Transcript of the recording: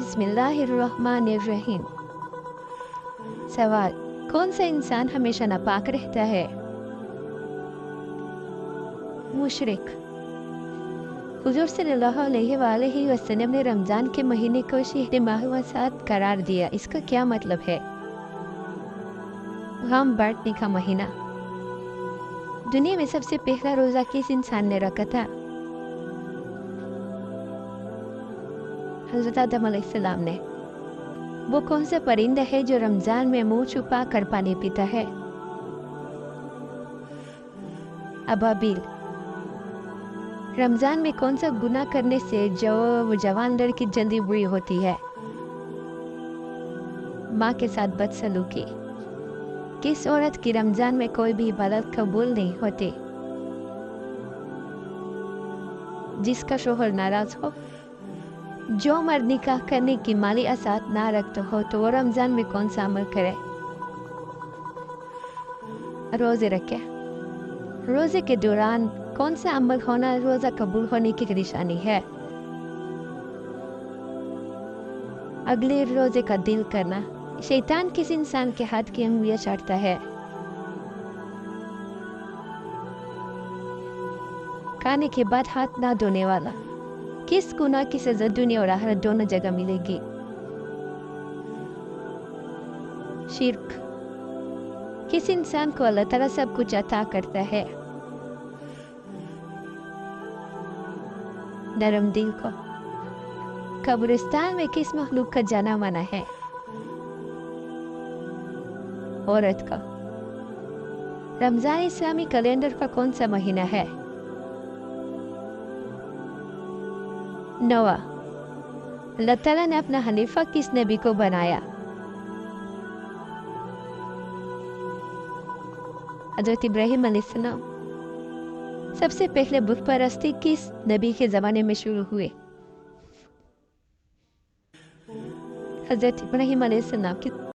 बिस्मिल्लाहिर्रहमानिर्रहीम। सवाल: कौन सा इंसान हमेशा नापाक रहता है? मुशरिक। हुजूर सल्लल्लाहु अलैहि वसल्लम ने रमज़ान के महीने को शहर माह करार दिया, इसका क्या मतलब है? गम बांटने का महीना। दुनिया में सबसे पहला रोज़ा किस इंसान ने रखा था? हज़रत आदम अलैहिस्सलाम ने। वो कौन सा परिंदा है जो रमज़ान में मुंह छुपा कर पानी पीता है? अबाबिल। रमज़ान में कौन सा गुनाह करने से जो जवान लड़की जल्दी बुरी होती है? माँ के साथ बदसलूकी। किस औरत की रमज़ान में कोई भी इबादत कबूल नहीं होती? जिसका शोहर नाराज हो। जो मर्द निकाह करने की माली आसात ना रखता हो तो वो रमज़ान में कौन सा अमल करे? रोज़े रखे। रोज़े के दौरान कौन सा अमल होना रोज़ा कबूल होने की निशानी है? अगले रोज़े का दिल करना। शैतान किस इंसान के हाथ की अंगुलियां चाटता है? खाने के बाद हाथ ना धोने वाला। किस गुनाह की सज़ा दुनिया और आखिरत दोनों जगह मिलेगी? शिर्क। किस इंसान को अल्लाह ताला सब कुछ अता करता है? नरम दिल को। कब्रिस्तान में किस मखलूक का जाना माना है? औरत का। रमज़ान इस्लामी कैलेंडर का कौन सा महीना है? नवा। अल्लाह ताला ने अपना हनीफा किस नबी को बनाया? हज़रत इब्राहिम अलैहिस्सलाम। सबसे पहले बुत परस्ती किस नबी के ज़माने में शुरू हुए? हज़रत इब्राहिम अलैहिस्सलाम की